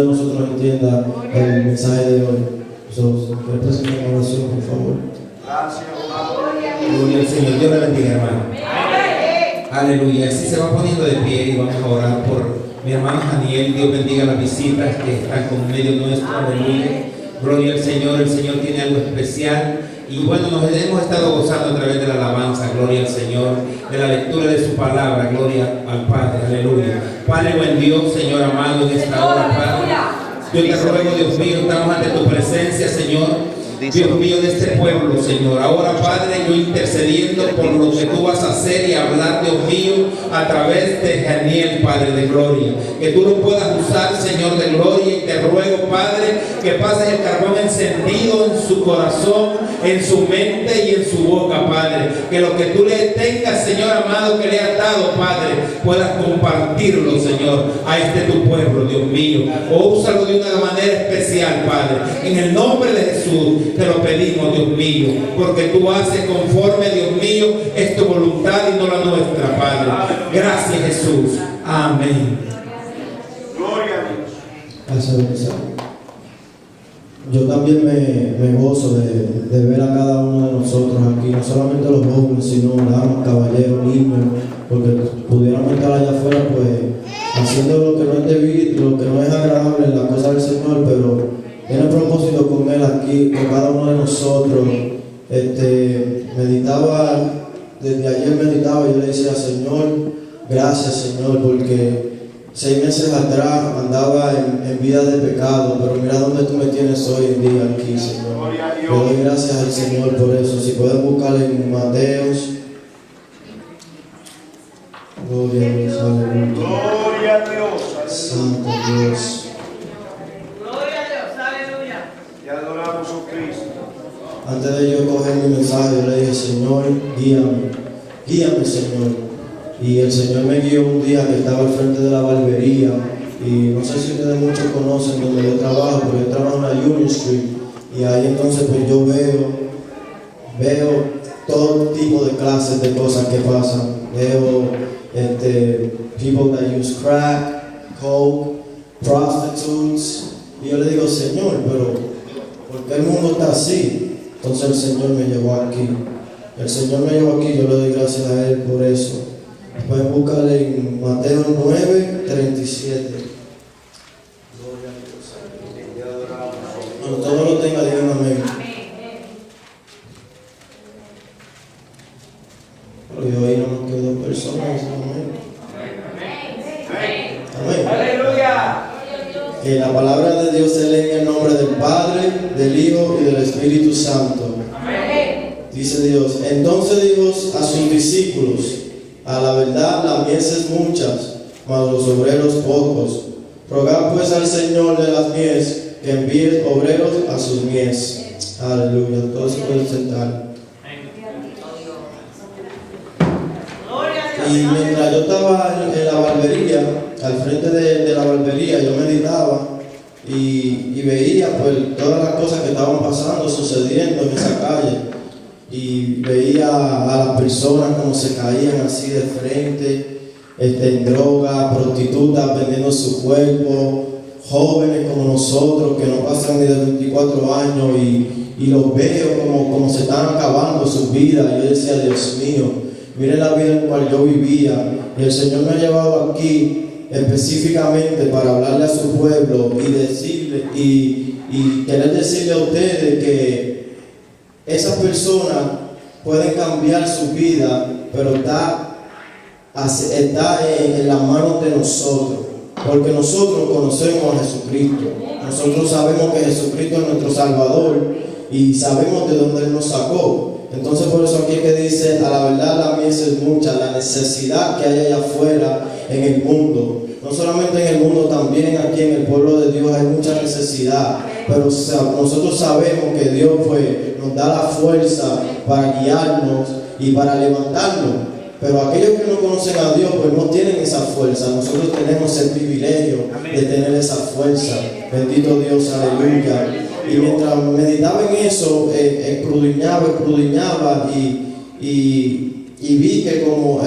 muchos de nosotros entienda el mensaje de hoy. ¿Quieres presentar una oración, por favor? Gracias, Gloria al Señor. Dios le bendiga, hermano. Aleluya. Así se va poniendo de pie y vamos a orar por mi hermano Daniel. Dios bendiga las visitas que están con medio nuestro. Aleluya. Gloria al Señor. El Señor tiene algo especial. Y bueno, nos hemos estado gozando a través de la alabanza. Gloria al Señor. De la lectura de su palabra. Gloria al Padre. Aleluya. Padre buen Dios, Señor amado, en esta hora, Padre. Yo te ruego, Dios mío, estamos ante tu presencia, Señor. Dios mío, de este pueblo, Señor. Ahora, Padre, yo intercediendo por lo que tú vas a hacer y hablar, Dios mío, a través de Daniel, Padre de gloria. Que tú lo puedas usar, Señor de gloria. Y te ruego, Padre, que pases el carbón encendido en su corazón, en su mente y en su boca, Padre. Que lo que tú le tengas, Señor amado, que le has dado, Padre, puedas compartirlo, Señor, a este tu pueblo, Dios mío. O úsalo de una manera especial, Padre. En el nombre de Jesús te lo pedimos, Dios mío, porque tú haces conforme, Dios mío, es tu voluntad y no la nuestra, Padre. Gracias, Jesús. Amén. Gloria a Dios. Gracias. Yo también me gozo de ver a cada uno de nosotros aquí, no solamente los jóvenes, sino damas, caballeros, niños, porque pudiéramos estar allá afuera, pues, haciendo lo que no es debido, lo que no es agradable en la cosa del Señor, pero tiene propósito con Él aquí, con cada uno de nosotros. Meditaba, desde ayer meditaba y yo le decía, Señor, gracias, Señor, porque 6 meses atrás andaba en vida de pecado, pero mira dónde tú me tienes hoy en día aquí, Señor. Le doy gracias al Señor por eso. Si pueden buscar en Mateos. Gloria a Dios, aleluya. Gloria a Dios. Santo Dios. Y adoramos a Cristo. Antes de yo coger mi mensaje, yo le dije, Señor, guíame, Señor. Y el Señor me guió un día que estaba al frente de la barbería. Y no sé si ustedes muchos conocen donde yo trabajo, pero yo trabajo en la Union Street. Y ahí entonces pues yo veo todo tipo de clases de cosas que pasan. Veo people that use crack, coke, prostitutes. Y yo le digo, Señor, pero ¿por qué el mundo está así? Entonces el Señor me llevó aquí. El Señor me llevó aquí, yo le doy gracias a Él por eso. Pueden buscarle en Mateo 9:37. Gloria a Dios. Cuando todo lo tenga, digan amén. Pero ahí no nos quedó 2 personas. Amén. Aleluya. La palabra de Dios se lee en el nombre del Padre, del Hijo y del Espíritu Santo. Dice Dios, entonces dijo a sus discípulos, a la verdad la mies es muchas, mas los obreros pocos. Rogad pues al Señor de las mies que envíe obreros a sus mies. Aleluya. Todos se pueden sentar. Y mientras yo estaba en la barbería, al frente de la barbería, yo meditaba y veía pues todas las cosas que estaban pasando, sucediendo en esa calle. Y veía a las personas como se caían así de frente, en droga, prostitutas vendiendo su cuerpo, jóvenes como nosotros que no pasan ni de 24 años y los veo como se están acabando sus vidas. Y yo decía, Dios mío, mire la vida en la cual yo vivía. Y el Señor me ha llevado aquí específicamente para hablarle a su pueblo y decirle y querer decirle a ustedes que esas personas pueden cambiar su vida, pero está en las manos de nosotros, porque nosotros conocemos a Jesucristo, nosotros sabemos que Jesucristo es nuestro Salvador y sabemos de dónde Él nos sacó. Entonces por eso aquí que dice, a la verdad la mies es mucha, la necesidad que hay allá afuera en el mundo. No solamente en el mundo, también aquí en el pueblo de Dios hay mucha necesidad. Pero nosotros sabemos que Dios pues, nos da la fuerza para guiarnos y para levantarnos. Pero aquellos que no conocen a Dios pues no tienen esa fuerza. Nosotros tenemos el privilegio de tener esa fuerza. Bendito Dios, aleluya. Y mientras meditaba en eso, escudriñaba y vi que como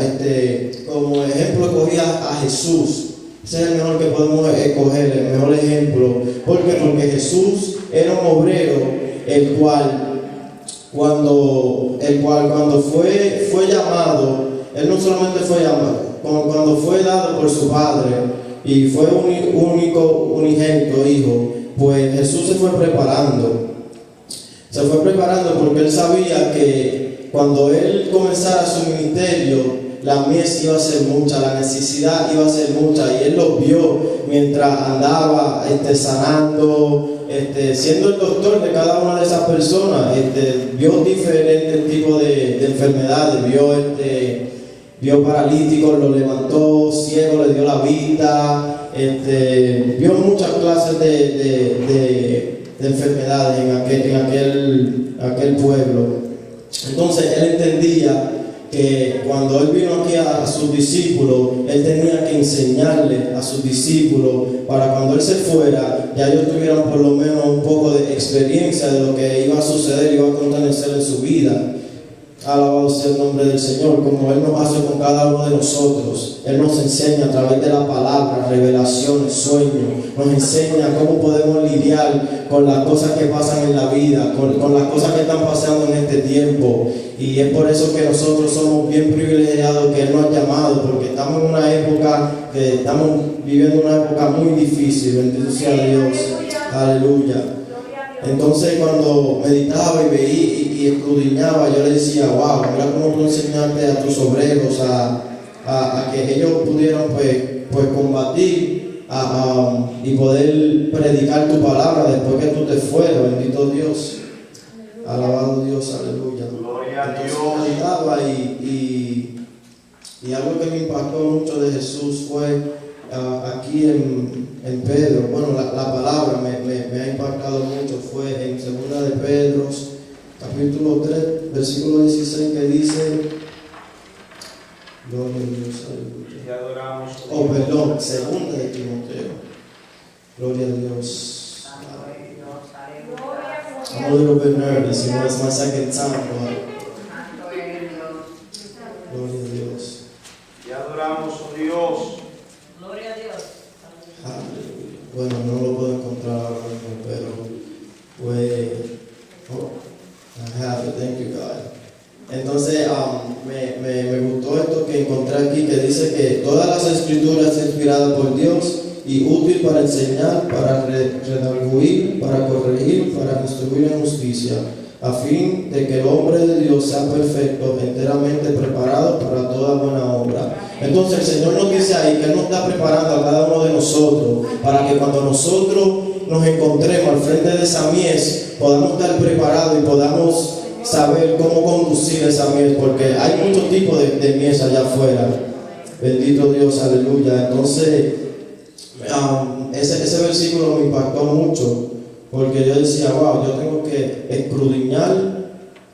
ejemplo cogía a Jesús. Ese es el mejor que podemos escoger, el mejor ejemplo. ¿Por qué? Porque Jesús era un obrero, el cual cuando fue llamado, él no solamente fue llamado, cuando fue dado por su padre y fue unigénito hijo, pues Jesús se fue preparando porque él sabía que cuando él comenzara su ministerio, la mies iba a ser mucha, la necesidad iba a ser mucha, y él lo vio mientras andaba sanando, siendo el doctor de cada una de esas personas. Vio diferentes tipos de enfermedades, vio paralíticos, lo levantó, ciego le dio la vista, vio muchas clases de enfermedades en aquel pueblo. Entonces él entendía que cuando él vino aquí a sus discípulos, él tenía que enseñarle a sus discípulos para cuando él se fuera, ya ellos tuvieran por lo menos un poco de experiencia de lo que iba a suceder, iba a acontecer en su vida. Alabado sea el nombre del Señor, como Él nos hace con cada uno de nosotros. Él nos enseña a través de la palabra, revelaciones, sueños. Nos enseña cómo podemos lidiar con las cosas que pasan en la vida, con las cosas que están pasando en este tiempo. Y es por eso que nosotros somos bien privilegiados que Él nos ha llamado, porque estamos en una época, estamos viviendo una época muy difícil. Bendito sea Dios. Aleluya. Entonces cuando meditaba y veía y escudriñaba, yo le decía, wow, mira cómo tú enseñaste a tus obreros a que ellos pudieran pues combatir y poder predicar tu palabra después que tú te fueras. Bendito Dios. Alabado Dios, aleluya. Entonces meditaba y algo que me impactó mucho de Jesús fue aquí en Pedro. Bueno, la palabra me ha impactado mucho. Fue en 2 de Pedro, capítulo 3, versículo 16, que dice, gloria a Dios, aleluya. Te adoramos. Oh, perdón, 2 de Timoteo. Gloria a Dios. I'm a little bit nervous, it's my second time, but gloria a Dios. Te adoramos, oh Dios. Gloria a Dios. Aleluya. Bueno, no lo puedo encontrar ahora mismo, pero fue... Oh, I have it, thank you God. Entonces, me gustó esto que encontré aquí, que dice que todas las escrituras son inspiradas por Dios y útil para enseñar, para redarguir, para corregir, para instruir en justicia, a fin de que el hombre de Dios sea perfecto, enteramente preparado para toda buena obra. Entonces el Señor nos dice ahí que Él nos está preparando a cada uno de nosotros para que cuando nosotros nos encontremos al frente de esa mies, podamos estar preparados y podamos saber cómo conducir esa mies, porque hay muchos tipos de mies allá afuera. Bendito Dios, aleluya. Entonces ese versículo me impactó mucho, porque yo decía, wow, yo tengo que escudriñar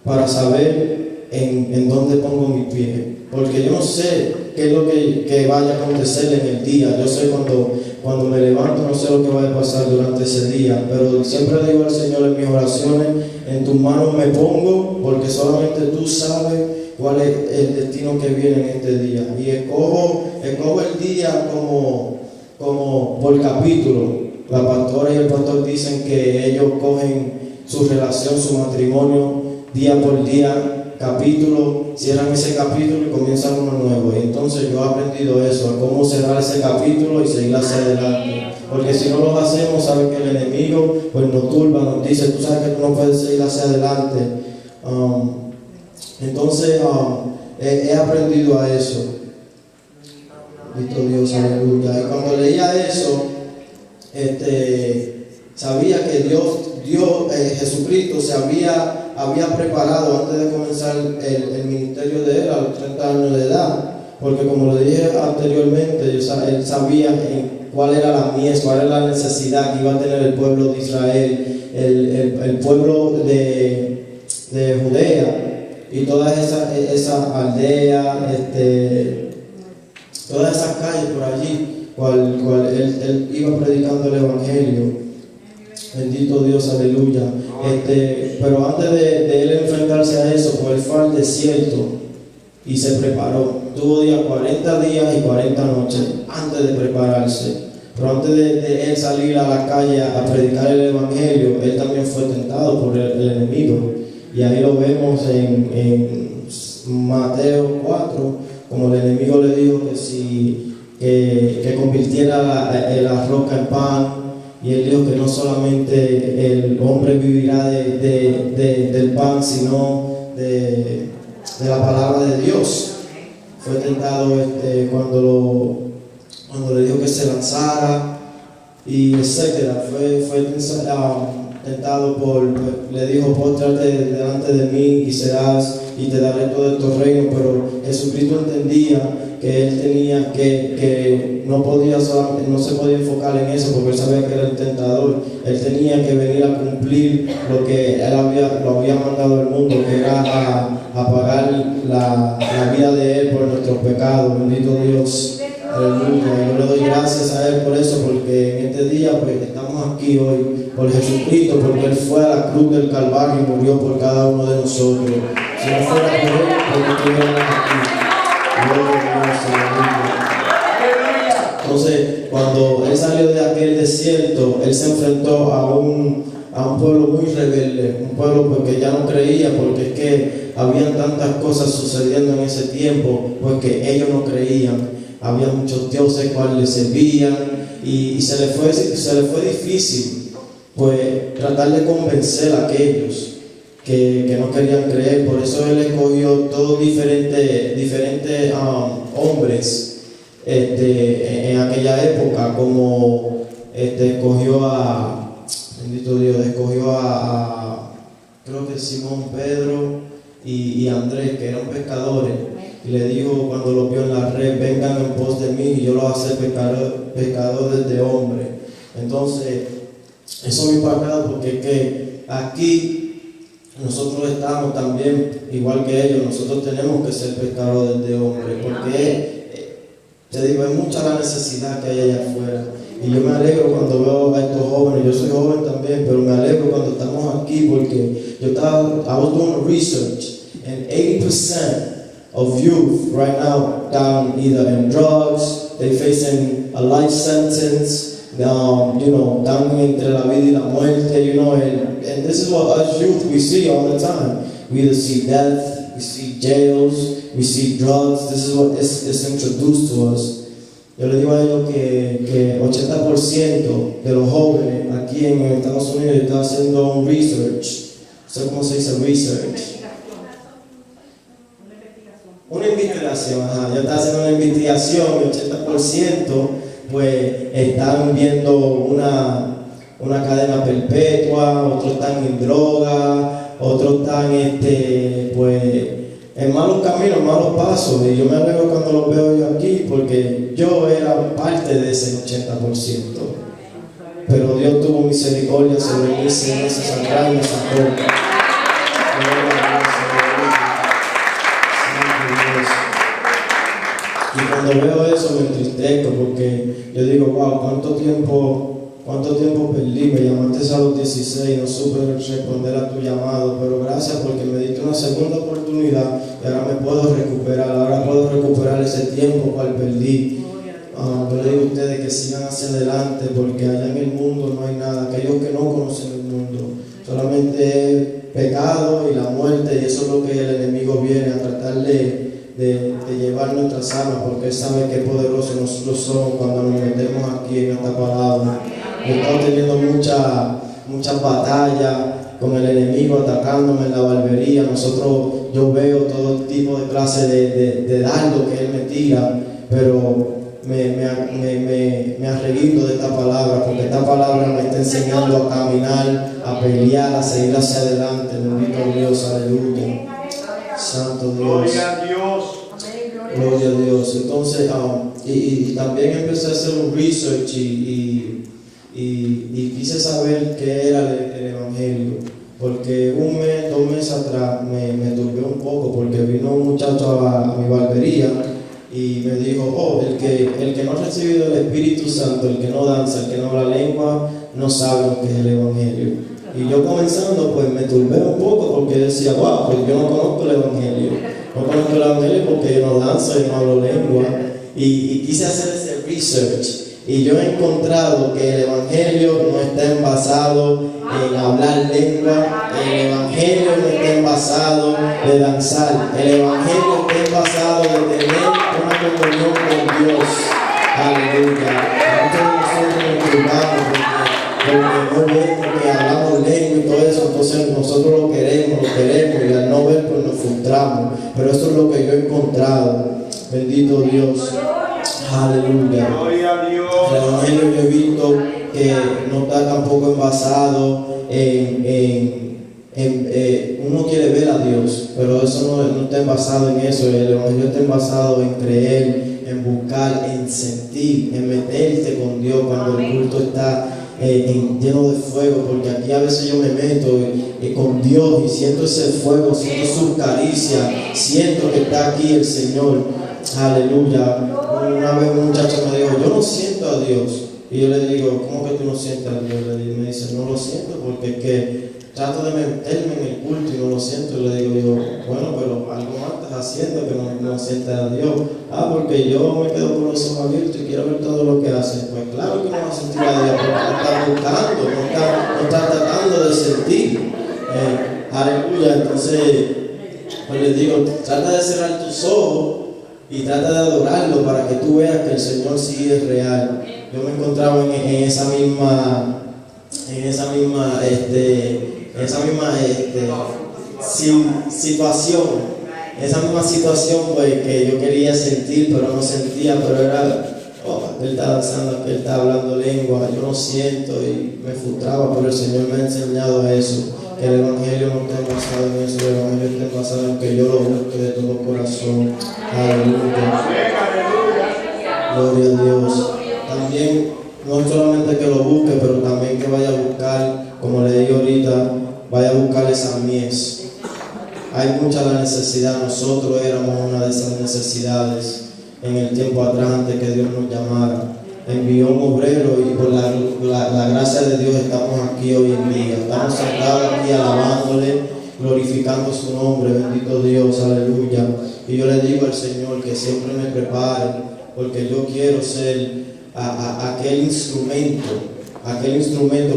para saber en dónde pongo mi pie, porque yo no sé qué es lo que vaya a acontecer en el día. Yo sé cuando me levanto, no sé lo que vaya a pasar durante ese día, pero siempre le digo al Señor en mis oraciones, en tus manos me pongo, porque solamente tú sabes cuál es el destino que viene en este día. Y escojo el día como por capítulo. La pastora y el pastor dicen que ellos cogen su relación, su matrimonio, día por día, capítulo, cierran ese capítulo y comienzan uno nuevo. Y entonces yo he aprendido eso, a cómo cerrar ese capítulo y seguir hacia adelante. Porque si no lo hacemos, sabe que el enemigo pues nos turba, nos dice, tú sabes que tú no puedes seguir hacia adelante. Entonces he aprendido a eso. Bendito Dios, aleluya. Y cuando leía eso, sabía que Jesucristo se había preparado antes de comenzar el ministerio de Él a los 30 años de edad, porque como lo dije anteriormente, Él sabía cuál era la mies, cuál era la necesidad que iba a tener el pueblo de Israel, el pueblo de Judea y todas esas aldeas, todas esas calles por allí, cual él iba predicando el Evangelio. Bendito Dios, aleluya. Pero antes de él enfrentarse a eso, pues él fue al desierto y se preparó. estuvo 40 días y 40 noches antes de prepararse. Pero antes de él salir a la calle a predicar el Evangelio, él también fue tentado por el enemigo. Y ahí lo vemos en Mateo 4, como el enemigo le dijo que convirtiera la roca en pan. Y él dijo que no solamente el hombre vivirá del pan, sino de la palabra de Dios. Fue tentado cuando le dijo que se lanzara y etcétera. Fue tentado le dijo, póstrate delante de mí y te daré todo estos reinos. Pero Jesucristo entendía que él tenía que no se podía enfocar en eso, porque él sabía que era el tentador. Él tenía que venir a cumplir lo que él lo había mandado al mundo, que era a pagar la vida de él por nuestros pecados. Bendito Dios. Aleluya. Y yo le doy gracias a él por eso, porque en este día pues estamos aquí hoy por Jesucristo, porque él fue a la cruz del Calvario y murió por cada uno de nosotros. Si no fuera por él, pues no estuviéramos aquí. Entonces, cuando él salió de aquel desierto, él se enfrentó a un pueblo muy rebelde, un pueblo porque ya no creía, porque es que habían tantas cosas sucediendo en ese tiempo, porque ellos no creían. Había muchos dioses cuales le servían y se le fue difícil pues tratar de convencer a aquellos que no querían creer. Por eso él escogió todos diferentes hombres en aquella época, como escogió a, bendito Dios, creo que Simón, Pedro y Andrés, que eran pescadores. Y le dijo cuando lo vio en la red, vengan en pos de mí y yo los haré pescadores de hombres. Entonces, eso me impacta porque es que aquí nosotros estamos también, igual que ellos, nosotros tenemos que ser pescadores de hombres, porque te digo, hay mucha la necesidad que hay allá afuera. Y yo me alegro cuando veo a estos jóvenes. Yo soy joven también, pero me alegro cuando estamos aquí, porque I was doing research, and 80% of youth right now down either in drugs, they facing a life sentence, down entre la vida y la muerte, and this is what us youth we see all the time. We either see death, we see jails, we see drugs. This is what is introduced to us. Yo le digo a ellos que 80% de los jóvenes aquí en Estados Unidos están haciendo un research. ¿Sabes cómo se dice research? Una investigación, ya está haciendo una investigación y 80% pues están viendo una cadena perpetua, otros están en droga, otros están pues en malos caminos, malos pasos. Y yo me alegro cuando los veo yo aquí, porque yo era parte de ese 80%. Pero Dios tuvo misericordia sobre mí, se me sacó y me sacó. Y cuando veo eso me entristezco, porque yo digo, wow, ¿cuánto tiempo perdí? Me llamaste a los 16, no supe responder a tu llamado, pero gracias porque me diste una segunda oportunidad y ahora me puedo recuperar ese tiempo cual perdí. Yo le digo a ustedes que sigan hacia adelante, porque allá en el mundo no hay nada. Aquellos que no conocen el mundo, solamente pecado y la muerte, y eso es lo que el enemigo viene a tratar de llevar nuestras almas, porque él sabe qué poderosos nosotros somos cuando nos metemos aquí en esta palabra. Estamos teniendo muchas batallas con el enemigo atacándome en la barbería. Yo veo todo tipo de clase de dardo que él me tira, pero me arreguindo de esta palabra, porque esta palabra me está enseñando a caminar, a pelear, a seguir hacia adelante. Bendito Dios, aleluya. Santo Dios. Gloria a Dios. Gloria a Dios. Entonces, y también empecé a hacer un research y quise saber qué era el Evangelio, porque 2 meses atrás me turbé un poco, porque vino un muchacho a mi barbería y me dijo, el que no ha recibido el Espíritu Santo, el que no danza, el que no habla lengua, no sabe lo que es el Evangelio. Y yo comenzando, pues me turbé un poco porque decía, wow, pues yo no conozco el Evangelio. No conozco el Evangelio porque yo no danzo, yo no hablo lengua. Y quise hacer ese research. Y yo he encontrado que el Evangelio no está envasado en hablar lengua, el Evangelio no está envasado de danzar, el Evangelio está envasado de tener una comunión con Dios. Aleluya. Nosotros nos turbamos porque no vemos que hablamos lengua y todo eso, entonces nosotros lo queremos y al no ver pues nos frustramos. Pero eso es lo que yo he encontrado. Bendito Dios. Aleluya. Gloria a Dios. El Evangelio yo he visto que no está tampoco envasado uno quiere ver a Dios, pero eso no está envasado en eso. El Evangelio está envasado en creer, en buscar, en sentir, en meterte con Dios cuando el culto está lleno de fuego, porque aquí a veces yo me meto con Dios y siento ese fuego, siento su caricia, siento que está aquí el Señor. Aleluya. Una vez un muchacho me dijo, yo no siento a Dios. Y yo le digo, ¿cómo que tú no sientes a Dios? Y me dice, no lo siento porque es que trato de meterme en el culto y no lo siento. Y le digo yo, bueno, pero algo más estás haciendo que no sientas a Dios. Porque yo me quedo con los ojos abiertos y quiero ver todo lo que hace. Pues claro que no vas a sentir a Dios porque no estás buscando, no estás tratando de sentir. Aleluya. Entonces, pues les digo, trata de cerrar tus ojos y trata de adorarlo para que tú veas que el Señor sí es real. Yo me encontraba en esa misma situación pues que yo quería sentir pero no sentía, pero era él está danzando, él está hablando lengua, yo no siento y me frustraba, pero el Señor me ha enseñado a eso, que el Evangelio no está basado en eso, el Evangelio está basado en que yo lo busque de todo corazón. Aleluya. Gloria a Dios. También no solamente que lo busque, pero también que vaya a buscar, como le dije ahorita, vaya a buscar esa mies. Hay mucha la necesidad, nosotros éramos una de esas necesidades en el tiempo atrás antes que Dios nos llamara. Envió un obrero y por la gracia de Dios estamos aquí hoy en día. Estamos sentados aquí alabándole, glorificando su nombre, bendito Dios, aleluya. Y yo le digo al Señor que siempre me prepare, porque yo quiero ser aquel instrumento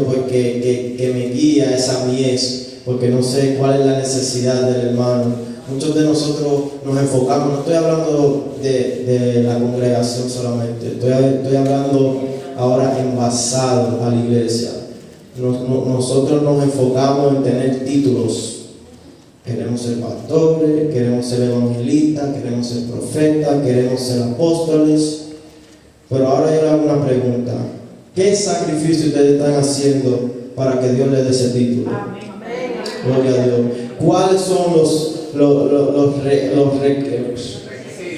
pues, que me guía esa mies, porque no sé cuál es la necesidad del hermano. Muchos de nosotros nos enfocamos, no estoy hablando de la congregación solamente, estoy hablando ahora envasado a la iglesia. Nosotros nos enfocamos en tener títulos. Queremos ser pastores, queremos ser evangelistas, queremos ser profetas, queremos ser apóstoles. Pero ahora yo le hago una pregunta. ¿Qué sacrificio ustedes están haciendo para que Dios les dé ese título? Amén. Gloria a Dios. ¿Cuáles son los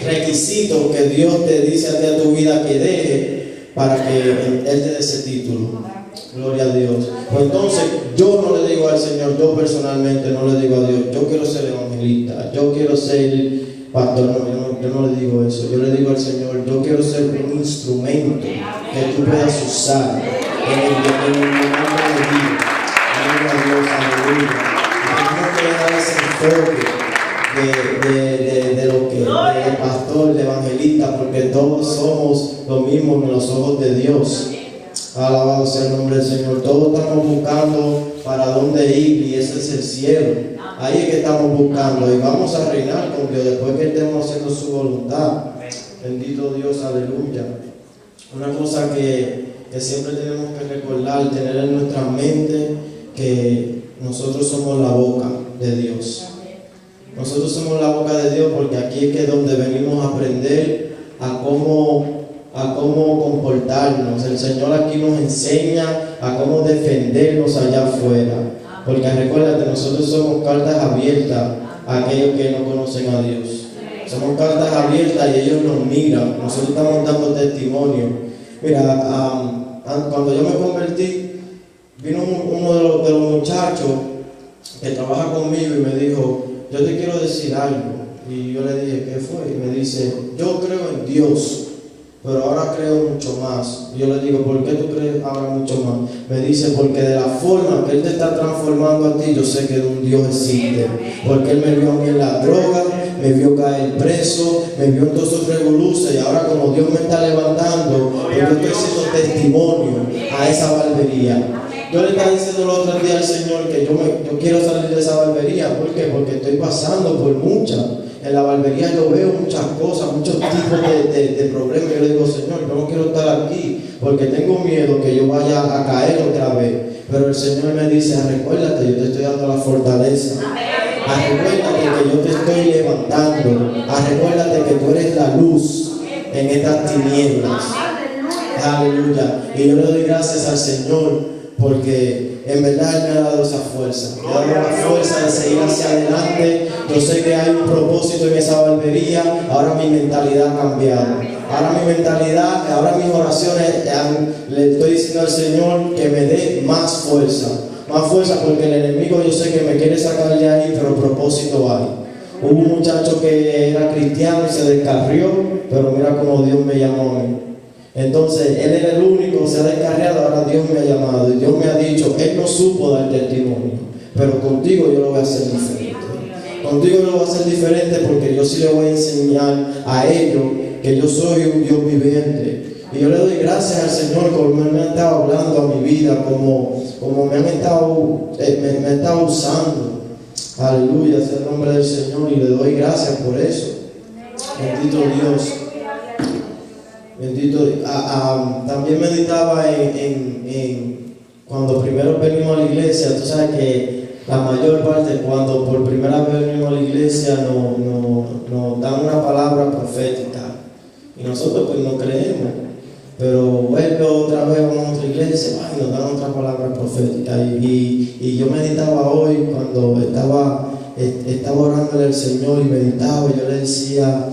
requisitos que Dios te dice a ti a tu vida que deje para que Él te dé ese título? Gloria a Dios. Pues entonces yo no le digo al Señor, yo personalmente no le digo a Dios, yo quiero ser evangelista, yo quiero ser pastor, yo no le digo eso. Yo le digo al Señor, yo quiero ser un instrumento que tú puedas usar en el nombre de Dios. Gloria a Dios, aleluya. Tenemos que dejar ese enfoque de lo que de pastor, de evangelista, porque todos somos lo mismo en los ojos de Dios. Alabado sea el nombre del Señor. Todos estamos buscando para dónde ir y ese es el cielo. Ahí es que estamos buscando y vamos a reinar con Dios después que estemos haciendo su voluntad. Bendito Dios, aleluya. Una cosa que siempre tenemos que recordar, tener en nuestra mente, que nosotros somos la boca de Dios. Nosotros somos la boca de Dios porque aquí es que donde venimos a aprender a cómo comportarnos. El Señor aquí nos enseña a cómo defendernos allá afuera. Porque recuérdate, nosotros somos cartas abiertas a aquellos que no conocen a Dios. Somos cartas abiertas y ellos nos miran. Nosotros estamos dando testimonio. Mira, cuando yo me convertí, vino uno de los muchachos que trabaja conmigo y me dijo, yo te quiero decir algo. Y yo le dije, ¿qué fue? Y me dice, yo creo en Dios. pero ahora creo mucho más. Y yo le digo, ¿por qué tú crees ahora mucho más? Me dice, porque de la forma que Él te está transformando a ti, yo sé que un Dios existe. Porque Él me vio a mí en la droga, me vio caer preso, me vio en todos esos revoluciones, y ahora como Dios me está levantando, yo estoy siendo testimonio a esa barbería. Yo le estaba diciendo el otro día al Señor que yo quiero salir de esa barbería. ¿Por qué? Porque estoy pasando por muchas. En la barbería yo veo muchas cosas, muchos tipos de problemas. Yo le digo, Señor, yo no quiero estar aquí porque tengo miedo que yo vaya a caer otra vez. Pero el Señor me dice, recuérdate, yo te estoy dando la fortaleza. Recuérdate que yo te estoy levantando. Recuérdate que tú eres la luz en estas tinieblas. Aleluya. Y yo le doy gracias al Señor porque en verdad Él me ha dado esa fuerza. Me ha dado la fuerza de seguir hacia adelante. Yo sé que hay un propósito en esa barbería. Ahora mi mentalidad ha cambiado. Ahora mi mentalidad, ahora mis oraciones, le estoy diciendo al Señor que me dé más fuerza. Más fuerza porque el enemigo yo sé que me quiere sacar de ahí, pero propósito hay. Hubo un muchacho que era cristiano y se descarrió, pero mira cómo Dios me llamó a mí. Entonces, él era el único, se ha descarriado, ahora Dios me ha llamado y Dios me ha dicho, Él no supo dar testimonio, pero contigo yo lo voy a hacer diferente. Contigo lo voy a hacer diferente porque yo sí le voy a enseñar a ellos que yo soy un Dios viviente. Y yo le doy gracias al Señor como Él me ha estado hablando a mi vida, como me han estado, me ha estado usando. Aleluya, es el nombre del Señor y le doy gracias por eso. Bendito Dios. Bendito. También meditaba en cuando primero venimos a la iglesia. Tú sabes que la mayor parte, cuando por primera vez venimos a la iglesia, nos dan una palabra profética. Y nosotros pues no creemos. Pero vuelve otra vez a otra iglesia y nos dan otra palabra profética. Y yo meditaba hoy cuando estaba orándole al Señor y meditaba, y yo le decía,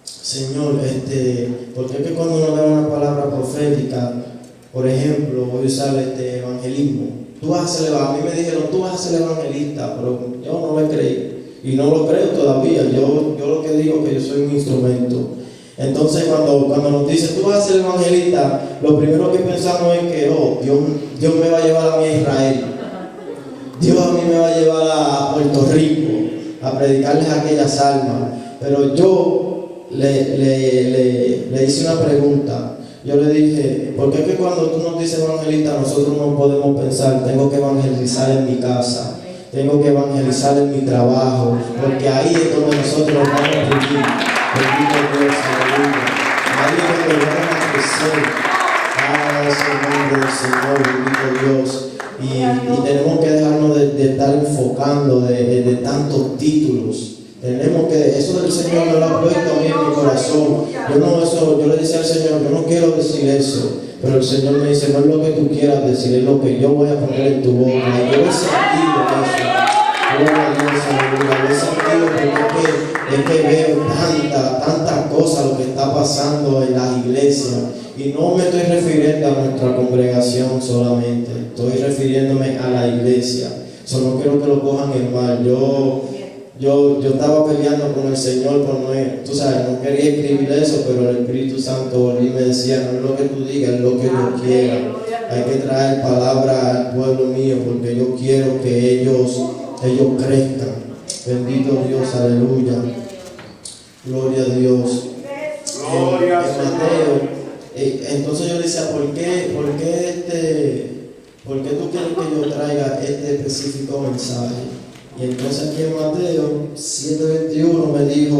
Señor, porque es que cuando uno da una palabra profética, por ejemplo, voy a usar evangelismo, a mí me dijeron, tú vas a ser evangelista, pero yo no lo creí, y no lo creo todavía. Yo lo que digo es que yo soy un instrumento. Entonces cuando nos dicen, tú vas a ser evangelista, lo primero que pensamos es que, Dios me va a llevar a mí a Israel, Dios a mí me va a llevar a Puerto Rico, a predicarles aquellas almas. Pero yo le hice una pregunta. Yo le dije, ¿por qué es que cuando tú nos dices evangelista nosotros no podemos pensar, tengo que evangelizar en mi casa, tengo que evangelizar en mi trabajo? Porque ahí es donde nosotros vamos a vivir. Bendito Dios, aleluya. Ahí es donde vamos a crecer. Es el nombre del Señor, bendito Dios. Y tenemos que dejarnos de estar enfocando de tantos títulos. Tenemos que, eso del Señor me lo ha puesto a mí en mi corazón. Yo le decía al Señor, yo no quiero decir eso, pero el Señor me dice, no es lo que tú quieras decir, es lo que yo voy a poner en tu boca. Y yo he sentido eso. Gloria a Dios, aleluya. Lo he sentido porque es que veo tantas cosas lo que está pasando en las iglesias. Y no me estoy refiriendo a nuestra congregación solamente, estoy refiriéndome a la iglesia. No quiero que lo cojan en mal. Yo estaba peleando con el Señor por tú sabes, no quería escribir eso, pero el Espíritu Santo volví y me decía, no es lo que tú digas, es lo que yo quiera. Hay que traer palabra al pueblo mío porque yo quiero que ellos crezcan. Bendito Dios, aleluya. Gloria a Dios. Gloria a Mateo. Entonces yo decía, ¿por qué tú quieres que yo traiga este específico mensaje? Y entonces aquí en Mateo 7:21 me dijo,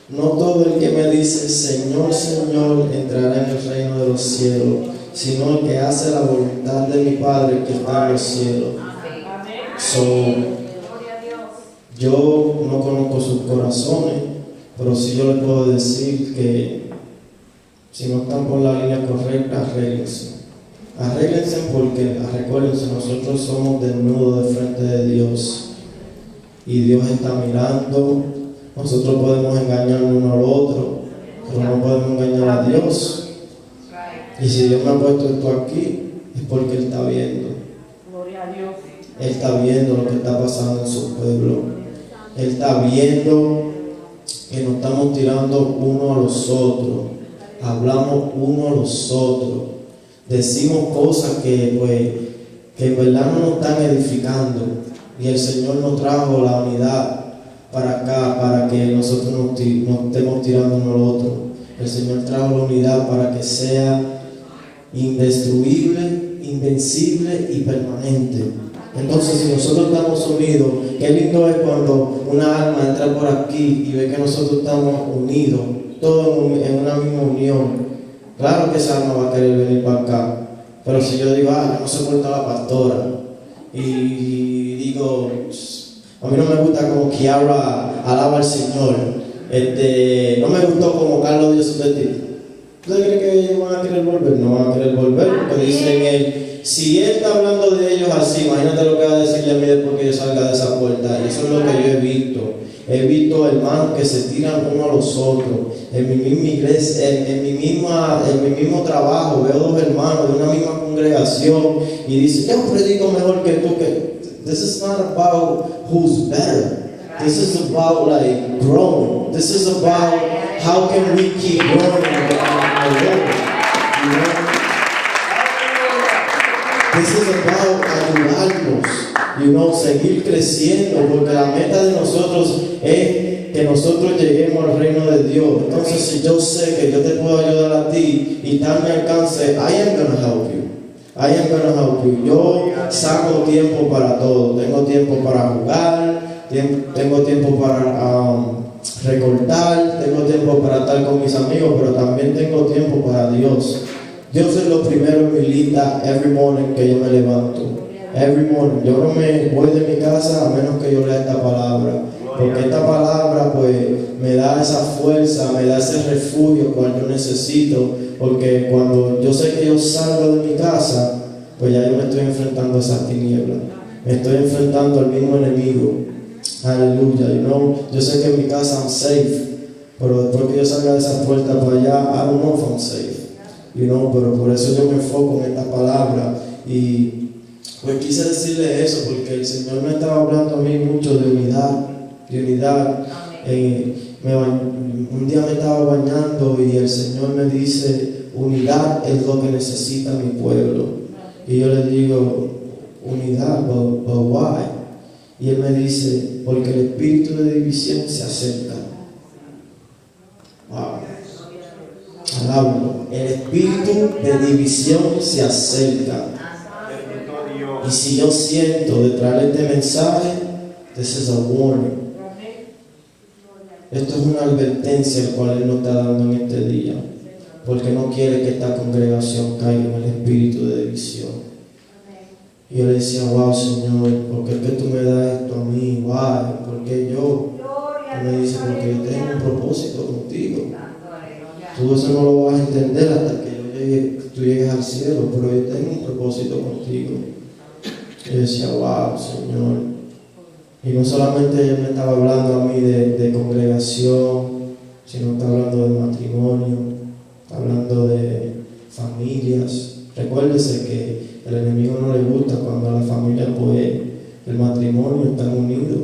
no todo el que me dice Señor, Señor entrará en el reino de los cielos, sino el que hace la voluntad de mi Padre que está en los cielos. Yo no conozco sus corazones, pero sí yo les puedo decir que si no están por la línea correcta, arréglense. Arréglense porque, recuérdense, nosotros somos desnudos de frente de Dios. Y Dios está mirando. Nosotros podemos engañar uno al otro, pero no podemos engañar a Dios. Y si Dios me ha puesto esto aquí, es porque Él está viendo. Él está viendo lo que está pasando en su pueblo. Él está viendo que nos estamos tirando uno a los otros. hablamos uno a los otros, decimos cosas que en verdad no nos están edificando, y el Señor nos trajo la unidad para acá, para que nosotros nos estemos tirando uno al otro. El Señor trajo la unidad para que sea indestruible, invencible y permanente. Entonces, si nosotros estamos unidos, qué lindo es cuando una alma entra por aquí y ve que nosotros estamos unidos, todos en una misma unión. Claro que esa alma va a querer venir para acá, pero si yo digo, yo no soporto a la pastora, y digo, a mí no me gusta como Kiara alaba al Señor, no me gustó como Carlos dio su testigo. ¿Ustedes creen que ellos van a querer volver? No van a querer volver, porque dicen él, si él está hablando de ellos así, imagínate lo que va a decirle a mí después que yo salga de esa puerta. Y eso es lo que yo he visto. He visto hermanos que se tiran uno a los otros. En mi misma iglesia, en mi mismo trabajo, veo dos hermanos de una misma congregación y dicen, yo predico mejor que tú. This is not about who's better. This is about like growing. This is about how can we keep growing in our Lord. You know? This is about ayudarnos, seguir creciendo, porque la meta de nosotros es que nosotros lleguemos al reino de Dios. Entonces, si yo sé que yo te puedo ayudar a ti y está a mi alcance, I am going to help you. I am going to help you. Yo saco tiempo para todo. Tengo tiempo para jugar, tengo tiempo para recortar, tengo tiempo para estar con mis amigos, pero también tengo tiempo para Dios. Dios es lo primero en mi lista every morning que yo me levanto. Every morning. Yo no me voy de mi casa a menos que yo lea esta palabra. Porque esta palabra pues me da esa fuerza, me da ese refugio cual yo necesito. Porque cuando yo sé que yo salgo de mi casa, pues ya yo me estoy enfrentando a esas tinieblas. Me estoy enfrentando al mismo enemigo. Aleluya. Yo sé que en mi casa I'm safe. Pero después que yo salga de esa puerta para allá, I don't know if I'm safe. Pero por eso yo me enfoco en esta palabra. Y pues quise decirle eso porque el Señor me estaba hablando a mí mucho de unidad. Un día me estaba bañando y el Señor me dice, unidad es lo que necesita mi pueblo. Y yo le digo, unidad, but why? Y él me dice, porque el espíritu de división se acerca. Wow. Alábalo. El espíritu de división se acerca. Y si yo siento de traer este mensaje, this is a warning. Esto es una advertencia el cual Él nos está dando en este día, porque no quiere que esta congregación caiga en el espíritu de división. Y yo le decía, wow, Señor, ¿por qué es que tú me das esto a mí? Wow, ¿por qué yo? Él me dice, porque yo tengo un propósito contigo. Tú eso no lo vas a entender hasta que tú llegues al cielo, pero yo tengo un propósito contigo. Yo decía, wow, Señor. Y no solamente Él me estaba hablando a mí de congregación, sino está hablando de matrimonio, está hablando de familias. Recuérdese que el enemigo no le gusta cuando la familia, pues, el matrimonio están unidos.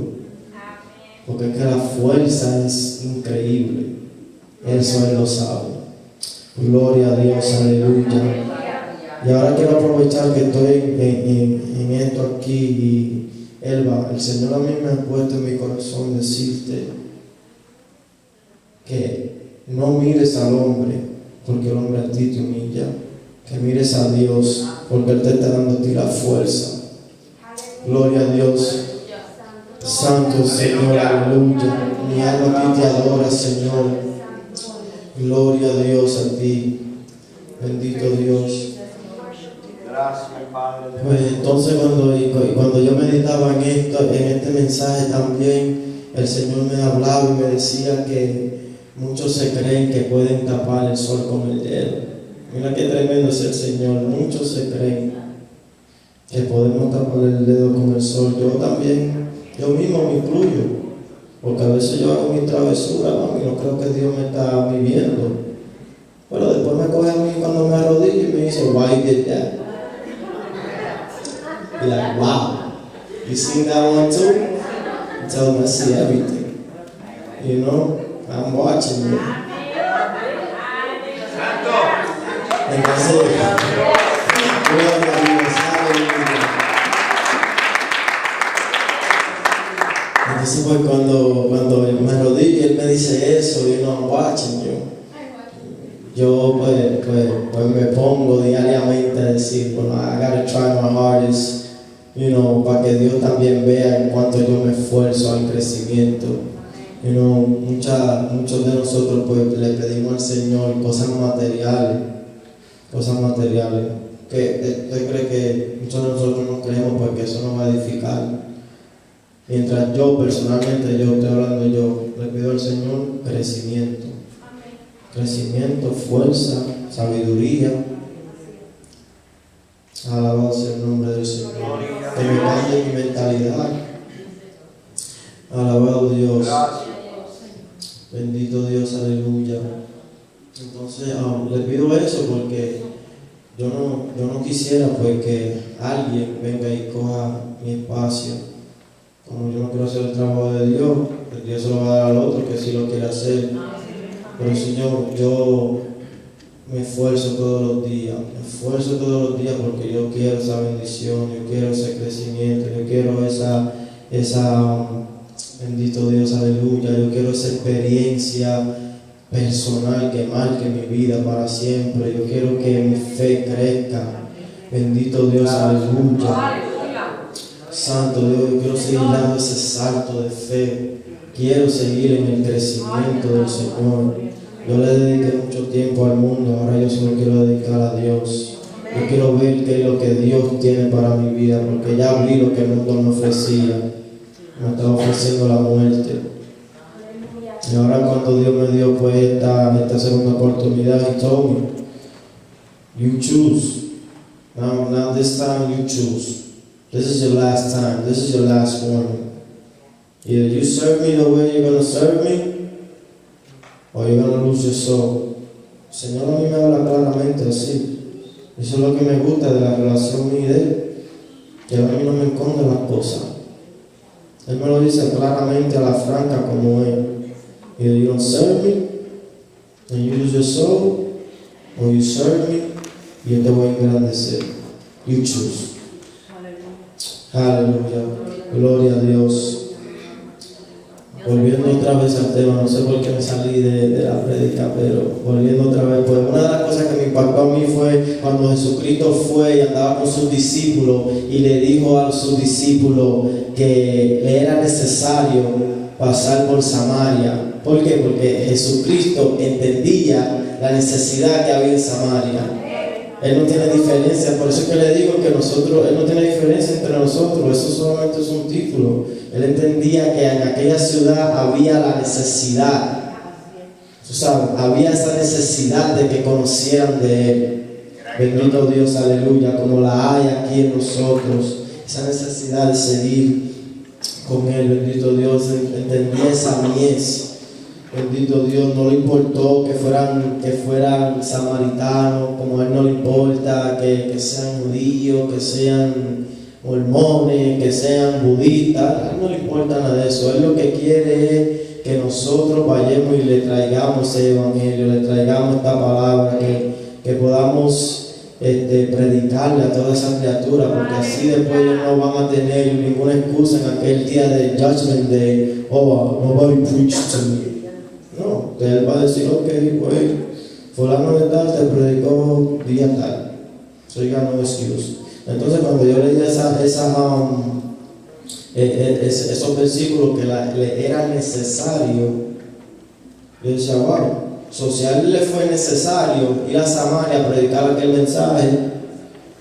Porque es que la fuerza es increíble. Eso Él lo sabe. Gloria a Dios, aleluya. Y ahora quiero aprovechar que estoy en esto aquí y Elba, el Señor a mí me ha puesto en mi corazón decirte que no mires al hombre porque el hombre a ti te humilla, que mires a Dios porque Él te está dando a ti la fuerza. Gloria a Dios. Santo Señor, aleluya. Mi alma a ti te adora, Señor. Gloria a Dios a ti. Bendito Dios. Pues entonces cuando yo meditaba en este mensaje también, el Señor me hablaba y me decía que muchos se creen que pueden tapar el sol con el dedo. Mira qué tremendo es el Señor. Muchos se creen que podemos tapar el dedo con el sol. Yo mismo me incluyo, porque a veces yo hago mi travesura, ¿no? Y no creo que Dios me está viviendo. Pero después me coge a mí cuando me arrodillo y me dice, why did that? Be like, wow, you seen that one too? Tell them I see everything. I'm watching you. Entonces, gloria a Dios, aleluya. Entonces, pues cuando me arrodillo y él me dice eso, I'm watching you. Yo pues me pongo diariamente a decir, bueno, I gotta try my hardest, para que Dios también vea en cuanto yo me esfuerzo al crecimiento. Muchos de nosotros pues le pedimos al Señor cosas materiales, que usted cree que muchos de nosotros no creemos porque eso nos va a edificar. Mientras yo personalmente, yo estoy hablando, yo le pido al Señor crecimiento. Crecimiento, fuerza, sabiduría. Alabado sea el nombre del Señor. Que me cambie mi mentalidad. Alabado Dios. Bendito Dios, aleluya. Entonces, le pido eso porque yo no quisiera pues que alguien venga y coja mi espacio. Como yo no quiero hacer el trabajo de Dios, pues Dios se lo va a dar al otro que sí lo quiere hacer. Pero Señor, yo me esfuerzo todos los días porque yo quiero esa bendición, yo quiero ese crecimiento, yo quiero esa bendito Dios, aleluya, yo quiero esa experiencia personal que marque mi vida para siempre, yo quiero que mi fe crezca, bendito Dios, aleluya. Santo Dios, yo quiero seguir dando ese salto de fe. Quiero seguir en el crecimiento del Señor. Yo le dediqué mucho tiempo al mundo, ahora yo solo quiero dedicar a Dios. Yo quiero ver qué es lo que Dios tiene para mi vida, porque ya vi lo que el mundo me ofrecía. Me estaba ofreciendo la muerte. Y ahora cuando Dios me dio pues esta segunda oportunidad, He told me, you choose. Now this time you choose. This is your last time. This is your last warning. Either you serve me the way you're going to serve me, or you're going to lose your soul. El Señor a mí me habla claramente así. Eso es lo que me gusta de la relación mía y de Él, que a mí no me esconde las cosas. Él me lo dice claramente a la franca como es. Either you don't serve me, and you lose your soul, or you serve me, y yo te voy a engrandecer. You choose. Aleluya. Gloria a Dios. Volviendo otra vez al tema, no sé por qué me salí de la prédica, pero volviendo otra vez, pues una de las cosas que me impactó a mí fue cuando Jesucristo fue y andaba con sus discípulos y le dijo a sus discípulos que le era necesario pasar por Samaria. ¿Por qué? Porque Jesucristo entendía la necesidad que había en Samaria. Él no tiene diferencia, por eso es que le digo que Él no tiene diferencia entre nosotros, eso solamente es un título. Él entendía que en aquella ciudad había la necesidad, tú sabes, había esa necesidad de que conocieran de Él. Bendito Dios, aleluya, como la hay aquí en nosotros, esa necesidad de seguir con Él, bendito Dios, entendía esa mies. Bendito Dios, no le importó que fueran samaritanos, como a Él no le importa que sean judíos, que sean mormones, que sean budistas. A Él no le importa nada de eso. Él lo que quiere es que nosotros vayamos y le traigamos ese evangelio, le traigamos esta palabra, que podamos predicarle a toda esa criatura, porque así después ellos no van a tener ninguna excusa en aquel día de Judgment Day. Oh, nobody preached to me. No, Él va a decir, ok, pues, fulano de tal te predicó día tal. So you got no excuse. Entonces cuando yo leía esos versículos que le era necesario, yo decía, wow, si a Él le fue necesario ir a Samaria a predicar aquel mensaje,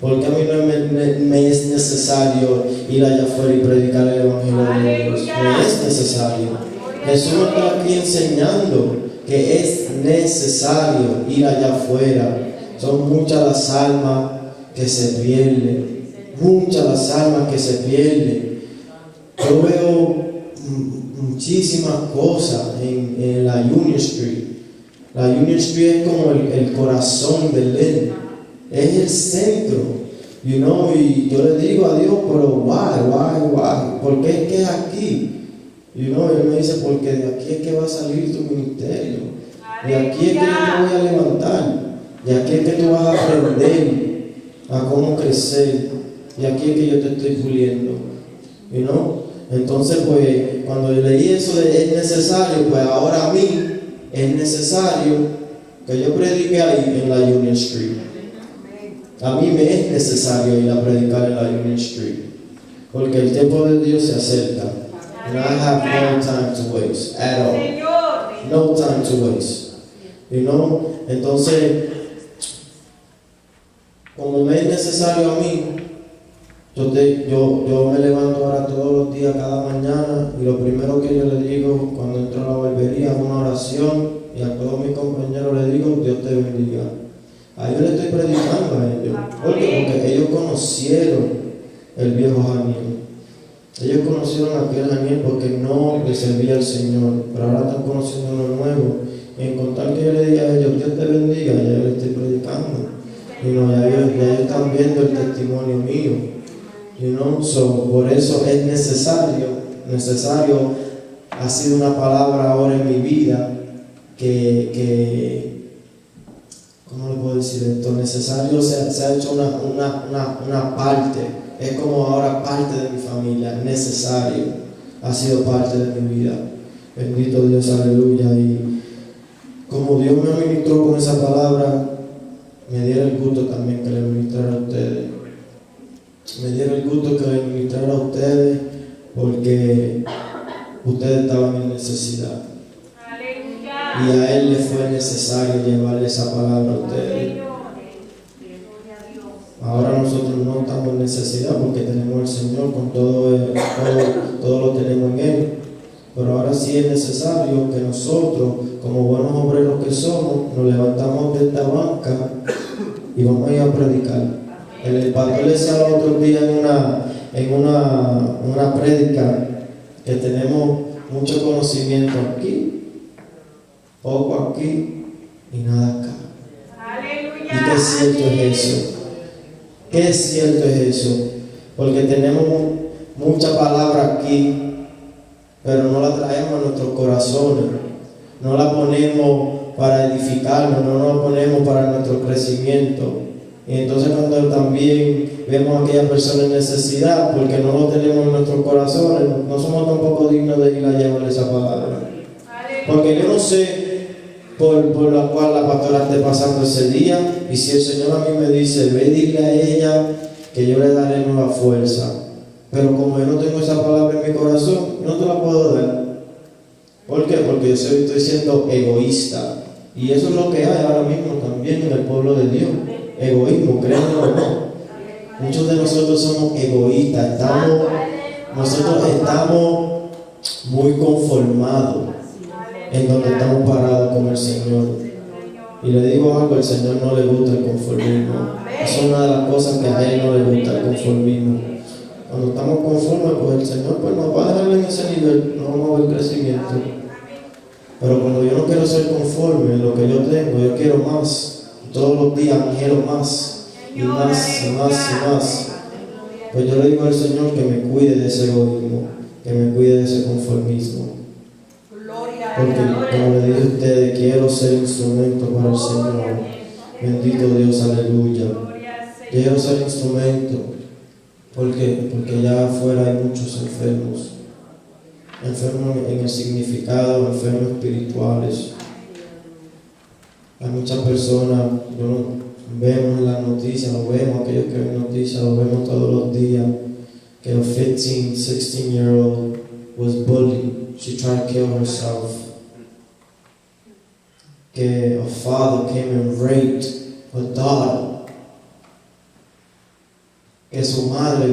porque a mí no me es necesario ir allá afuera y predicar el evangelio de Dios. Me es necesario. Jesús nos está aquí enseñando que es necesario ir allá afuera. Son muchas las almas que se pierden. Muchas las almas que se pierden. Yo veo muchísimas cosas en la Union Street. La Union Street es como el corazón de Belén. Es el centro. Y yo le digo a Dios, pero why? ¿Por qué es que es aquí? Él me dice, porque de aquí es que va a salir tu ministerio. Y aquí es que yo te voy a levantar. Y aquí es que tú vas a aprender a cómo crecer. Y aquí es que yo te estoy puliendo. ¿You know? Entonces, pues, cuando leí eso de es necesario, pues ahora a mí es necesario que yo predique ahí en la Union Street. A mí me es necesario ir a predicar en la Union Street. Porque el tiempo de Dios se acerca. And I have no time to waste at all. No time to waste. You know? Entonces, como me es necesario a mí, yo me levanto ahora todos los días, cada mañana, y lo primero que yo le digo cuando entro a la barbería es una oración, y a todos mis compañeros les digo, Dios te bendiga. A ellos le estoy predicando a ellos. ¿Por qué? Porque ellos conocieron el viejo Daniel. Ellos conocieron a aquel Daniel porque no le servía al Señor, pero ahora están conociendo uno nuevo. Y en contar que yo le diga a ellos, Dios te bendiga, ya yo le estoy predicando. Y no, ya ellos están viendo el testimonio mío. You know? So, por eso es necesario, ha sido una palabra ahora en mi vida que ¿cómo le puedo decir esto? Necesario se ha hecho una parte, es como ahora parte de mi familia, necesario, ha sido parte de mi vida. Bendito Dios, aleluya. Y como Dios me ministró con esa palabra, me diera el gusto también que le ministrara a ustedes. Me diera el gusto que le ministrara a ustedes porque ustedes estaban en necesidad. Y a Él le fue necesario llevarle esa palabra a ustedes. Ahora nosotros no estamos en necesidad porque tenemos al Señor, con todo lo tenemos en Él. Pero ahora sí es necesario que nosotros, como buenos obreros que somos, nos levantamos de esta banca y vamos a ir a predicar. El pastor decía el otro día en una prédica que tenemos mucho conocimiento aquí, poco aquí y nada acá. ¡Aleluya! ¿Y qué cierto es eso? ¿Qué cierto es eso? Porque tenemos mucha palabra aquí, pero no la traemos a nuestros corazones, no la ponemos para edificarnos, no la ponemos para nuestro crecimiento. Y entonces cuando también vemos a aquella persona en necesidad, porque no lo tenemos en nuestros corazones, no somos tampoco dignos de ir a llevarle esa palabra. Porque yo no sé por la cual la pastora esté pasando ese día, y si el Señor a mí me dice, ve y dile a ella que yo le daré nueva fuerza, pero como yo no tengo esa palabra en mi corazón, no te la puedo dar. ¿Por qué? Porque yo estoy siendo egoísta, y eso es lo que hay ahora mismo también en el pueblo de Dios, egoísmo, créanlo o no. Muchos de nosotros somos egoístas, nosotros estamos muy conformados en donde estamos parados con el Señor. Y le digo algo, al Señor no le gusta el conformismo. Esa es una de las cosas que a Él no le gusta, el conformismo. Cuando estamos conformes, pues el Señor pues, nos va a dejar en ese nivel, no vamos a ver crecimiento. Pero cuando yo no quiero ser conforme, lo que yo tengo, yo quiero más. Todos los días quiero más, y más, y más, y más. Pues yo le digo al Señor que me cuide de ese egoísmo, que me cuide de ese conformismo. Porque como le dije a ustedes, quiero ser instrumento para el Señor. Bendito Dios, aleluya. Quiero ser instrumento. Porque ya afuera hay muchos enfermos. Enfermos en el significado, enfermos espirituales. Hay muchas personas, vemos en las noticias, lo vemos, aquellos que ven noticias, lo vemos todos los días, que a 15, 16-year-old was bullied. She tried to kill herself. Que a father came and raped her daughter. Que su madre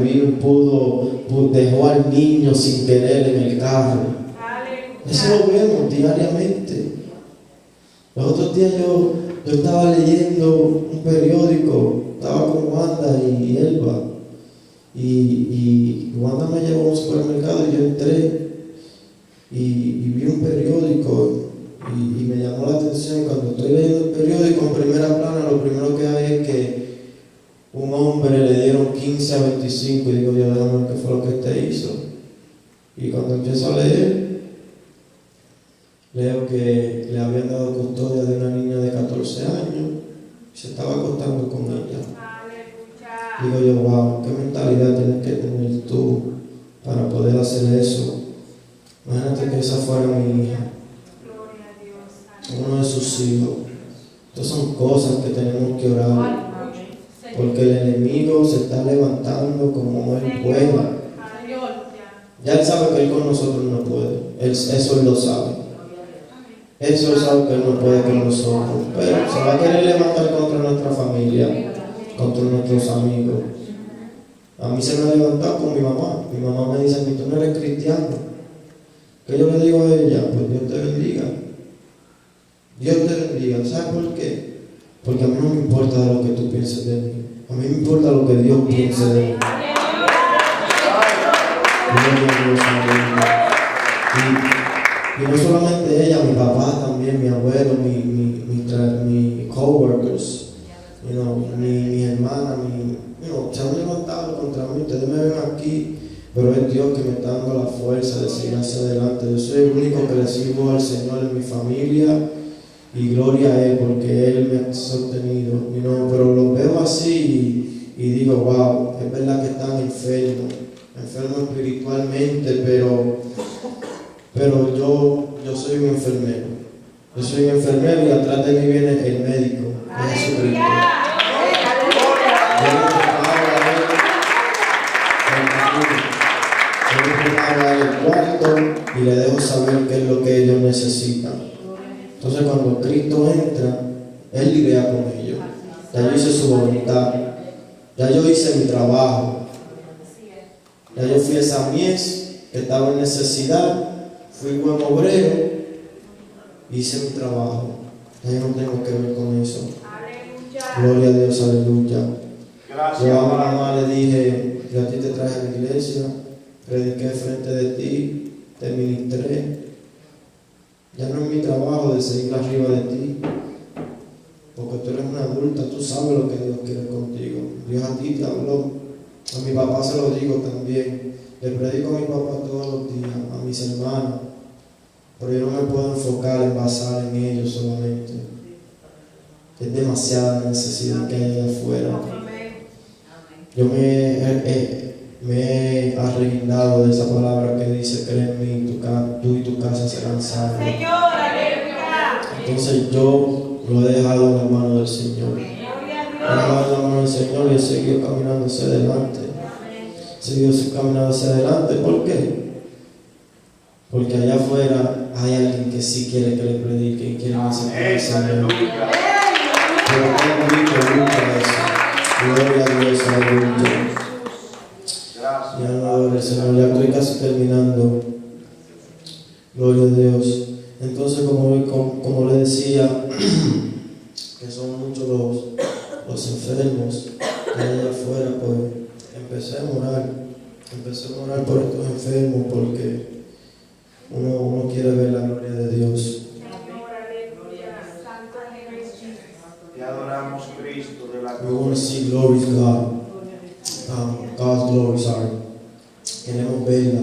dejó al niño sin querer en el carro. Eso lo vemos diariamente. Los otros días yo estaba leyendo un periódico, estaba con Wanda y Elba. Y Wanda me llevó a un supermercado y yo entré y vi un periódico y me llamó la atención. Cuando estoy leyendo el periódico en primera plana, lo primero que hay es que un hombre le dieron 15 a 25 y digo yo, déjame ver qué fue lo que este hizo. Y cuando empiezo a leer, leo que le habían dado custodia de una niña de 14 años y se estaba acostando con ella. Digo yo, wow, qué mentalidad tienes que tener tú para poder hacer eso. Imagínate que esa fuera mi hija, uno de sus hijos. Estas son cosas que tenemos que orar, porque el enemigo se está levantando como él pueda. Ya él sabe que él con nosotros no puede, eso él lo sabe. Eso él sabe que él no puede con nosotros, pero se va a querer levantar contra nuestra familia, contra nuestros amigos. A mí se me ha levantado con mi mamá. Mi mamá me dice, tú no eres cristiano. ¿Qué yo le digo a ella? Pues Dios te bendiga. Dios te bendiga. ¿Sabes por qué? Porque a mí no me importa lo que tú pienses de mí. A mí me importa lo que Dios piense de mí. Y no solamente ella, mi papá también, mi abuelo, mi coworkers, mi hermana, se han levantado contra mí. Ustedes me ven aquí, pero es Dios que me está dando la fuerza de seguir hacia adelante. Yo soy el único que le sirvo al Señor en mi familia y gloria a Él porque Él me ha sostenido. Pero lo veo así y digo, wow, es verdad que están enfermos espiritualmente, pero yo soy un enfermero. Yo soy un enfermero y atrás de mí viene el médico, Jesucristo. El cuarto y le dejo saber qué es lo que ellos necesitan. Entonces cuando Cristo entra, Él lidia con ellos. Ya yo hice su voluntad, ya yo hice mi trabajo, ya yo fui esa mies que estaba en necesidad, fui buen obrero, hice mi trabajo. Ya yo no tengo que ver con eso. Gloria a Dios, aleluya. Yo a mi mamá le dije, yo a ti te traje a la iglesia, prediqué frente de ti, te ministré. Ya no es mi trabajo de seguir arriba de ti, porque tú eres una adulta, tú sabes lo que Dios quiere contigo. Dios a ti te habló, a mi papá se lo digo también, le predico a mi papá todos los días, a mis hermanos, pero yo no me puedo enfocar en basar en ellos solamente. Es demasiada necesidad que hay allá afuera. Yo me he arreglado de esa palabra que dice, cree en mí, tú y tu casa serán salvos. Entonces yo lo he dejado en la mano del Señor. Lo he dejado en la mano del Señor y he seguido caminando hacia adelante. He seguido caminando hacia adelante. ¿Por qué? Porque allá afuera hay alguien que sí quiere que le predique y quiere aceptar al Señor. Pero no nunca eso. Gloria a Dios, aleluya. Ya no adore, Señor, ya estoy casi terminando. Gloria a Dios. Entonces, como le decía, que son muchos los enfermos que hay allá afuera, pues empecé a orar por estos enfermos porque uno quiere ver la gloria de Dios. Te adoramos, Cristo de la We want to see glory to God. God's glory, sorry. Queremos verla.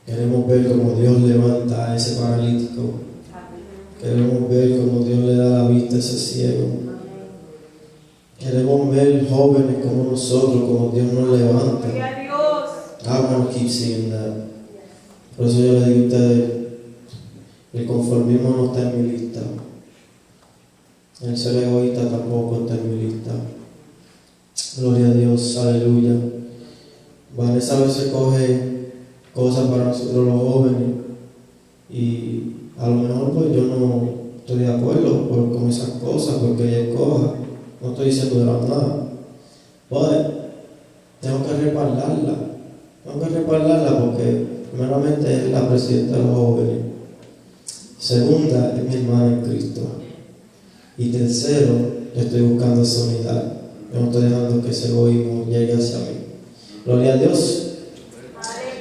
Queremos ver cómo Dios levanta a ese paralítico. Queremos ver cómo Dios le da la vista a ese ciego. Queremos ver jóvenes como nosotros, como Dios nos levanta. I want to keep seeing that. Por eso yo le digo a ustedes, el conformismo no está en mi lista. El ser egoísta tampoco está en mi lista. Gloria a Dios, aleluya. Vanessa a veces coge cosas para nosotros los jóvenes y a lo mejor pues yo no estoy de acuerdo con esas cosas porque ella coja. No estoy diciendo de la nada. Pues tengo que respaldarla. Porque primeramente es la presidenta de los jóvenes. Segunda es mi hermana en Cristo. Y tercero, yo estoy buscando esa unidad. Yo no estoy dejando que ese egoísmo llegue hacia mí. Gloria a Dios.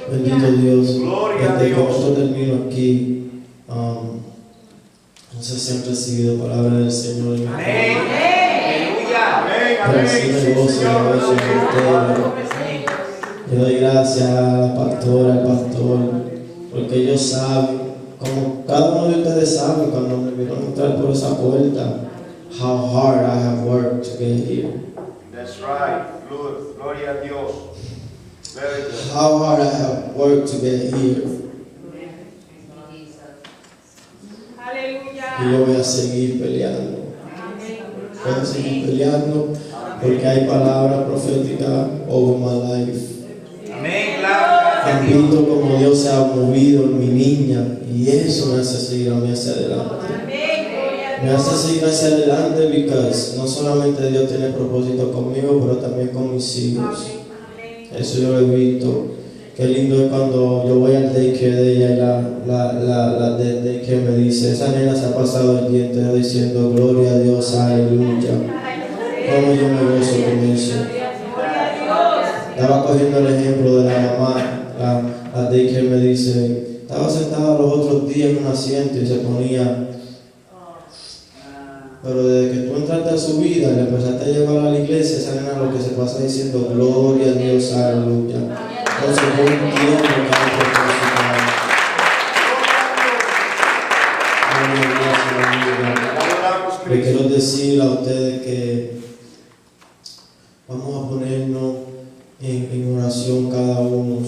Bendito Dios. Con esto termino aquí. No sé si han recibido palabra del Señor. Amén. Pero sí me gozo de ver su ustedes. Le doy gracias a la pastora, al pastor, porque ellos saben como cada uno de ustedes sabe, cuando me vieron entrar por esa puerta, how hard I have worked to get here. That's right. Gloria a Dios. Very good. How hard I have worked to get here. Y yo voy a seguir peleando. Voy a seguir peleando porque hay palabras proféticas over my life. Amén. Claro. Han visto como Dios se ha movido en mi niña y eso me hace seguir a mí hacia adelante. Me hace seguir hacia adelante porque no solamente Dios tiene propósito conmigo, pero también con mis hijos. Eso yo lo he visto. Qué lindo es cuando yo voy al daycare de ella y la de daycare me dice, esa nena se ha pasado el día entero diciendo gloria a Dios, aleluya. Cómo yo me gozo con eso. Estaba cogiendo el ejemplo de la mamá, la daycare me dice, estaba sentada los otros días en un asiento y se ponía, pero desde que tú entraste a su vida y le empezaste a llevar a la iglesia, esa nena lo que se pasa diciendo gloria a Dios, aleluya. Entonces yo entiendo que hay propósito. Le quiero decir a ustedes que vamos a ponernos en oración cada uno.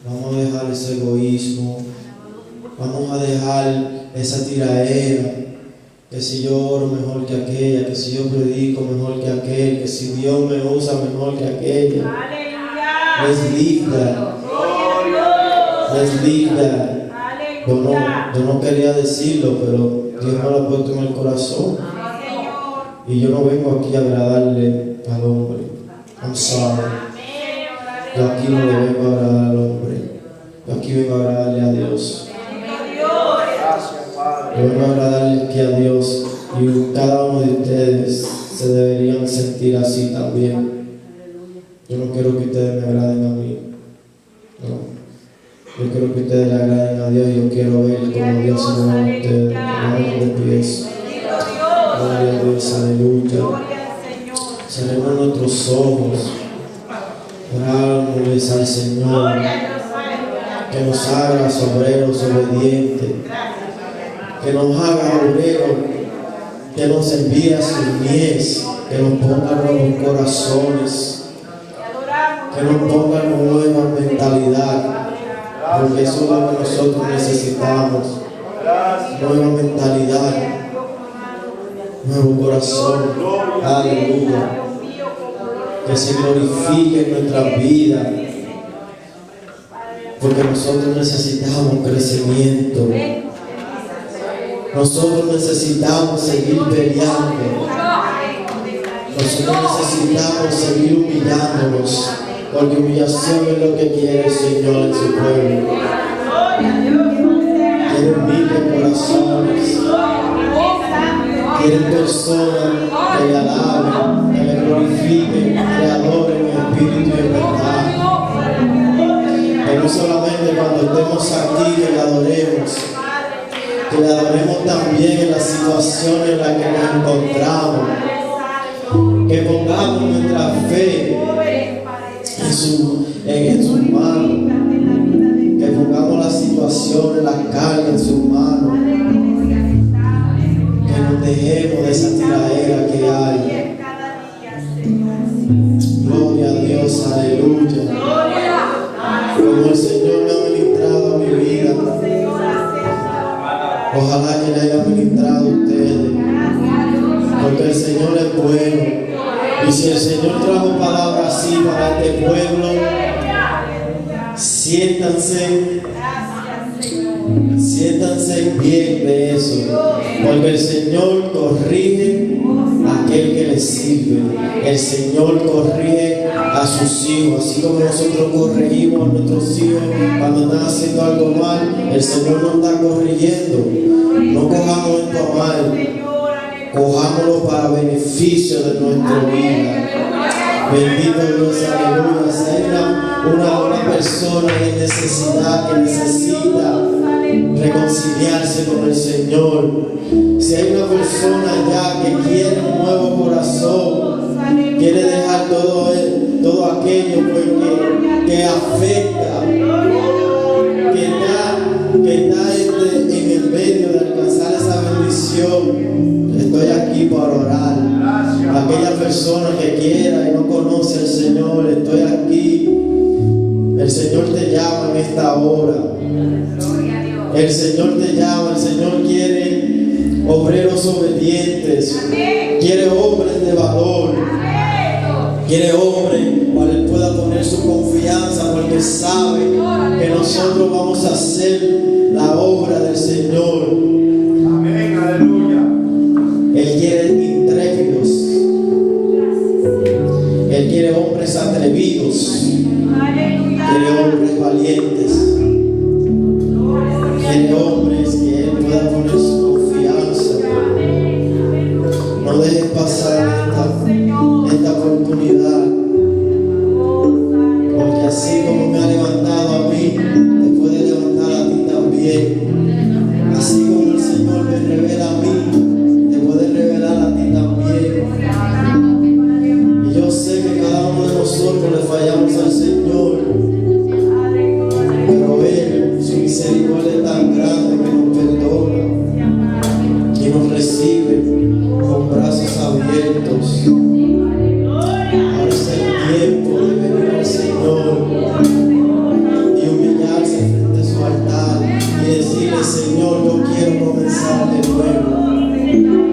Vamos a dejar ese egoísmo. Vamos a dejar esa tiraera. Que si yo oro mejor que aquella, que si yo predico mejor que aquel, que si Dios me usa mejor que aquella. Let's leave that. Let's leave that. Yo no quería decirlo, pero Dios me lo ha puesto en el corazón. Y yo no vengo aquí a agradarle al hombre. I'm sorry. Yo aquí no le vengo a agradar al hombre. Yo aquí vengo a agradarle a Dios. Yo vengo a agradarle aquí a Dios. Y cada uno de ustedes se deberían sentir así también. Yo no quiero que ustedes me agraden a mí. No. Yo quiero que ustedes le agraden a Dios y yo quiero ver cómo Dios se mueve a ustedes. Vamos de pies. Gloria a Dios, aleluya. Cerremos nuestros ojos. Oramos al Señor. Que nos haga obreros obedientes. Que nos haga obreros. Que nos envíe a sus mies. Que nos ponga nuevos corazones. Que nos ponga nueva mentalidad. Porque eso es lo que nosotros necesitamos. Nueva mentalidad. Nuevo corazón. Aleluya. Que se glorifique en nuestra vida. Porque nosotros necesitamos crecimiento. Nosotros necesitamos seguir peleando. Nosotros necesitamos seguir humillándonos. Porque humillación es lo que quiere el Señor en su pueblo. Quiere humildes corazones. Quieren personas que le alaben, que le glorifiquen, que le adoren en espíritu y en verdad. Que no solamente cuando estemos aquí que le adoremos también en las situaciones en las que nos encontramos. Que pongamos nuestra fe en sus manos, que pongamos las situaciones, las cargas en sus manos, que nos dejemos de esa tiradera que hay. Gloria a Dios, aleluya. Como el Señor me ha ministrado a mi vida, ojalá que le haya ministrado a ustedes, porque el Señor es bueno. Y si el Señor trajo palabras así para este pueblo, siéntanse bien de eso, porque el Señor corrige a aquel que le sirve. El Señor corrige a sus hijos, así como nosotros corregimos a nuestros hijos cuando están haciendo algo mal. El Señor nos está corrigiendo. No cojamos esto a mal, cojámoslo para beneficio de nuestra vida. Bendito Dios, aleluya. Si hay una persona en necesidad que necesita reconciliarse con el Señor, si hay una persona ya que quiere un nuevo corazón, quiere dejar todo aquello que afecta, que está en persona que quiera y no conoce al Señor, estoy aquí. El Señor te llama en esta hora. El Señor te llama, el Señor quiere obreros obedientes. Quiere hombres de valor. Quiere hombres para él pueda poner su confianza, porque sabe que nosotros vamos a hacer la obra del Señor. Amén, aleluya. Él quiere intrépidos. Él quiere hombres atrevidos. Quiere hombres valientes. Quiere hombres que él pueda poner su confianza. No dejes pasar esta oportunidad, porque así como me ha levantado a mí, te puede levantar a ti también. Así como el Señor me revela a mí, te puede revelar a ti también. Y yo sé que cada uno de nosotros le fallamos al Señor, pero Él, su misericordia es tan grande que nos perdona, que nos recibe con brazos abiertos. Ahora es el tiempo de venir al Señor y humillarse frente a su altar y decirle: Señor, yo quiero comenzar de nuevo.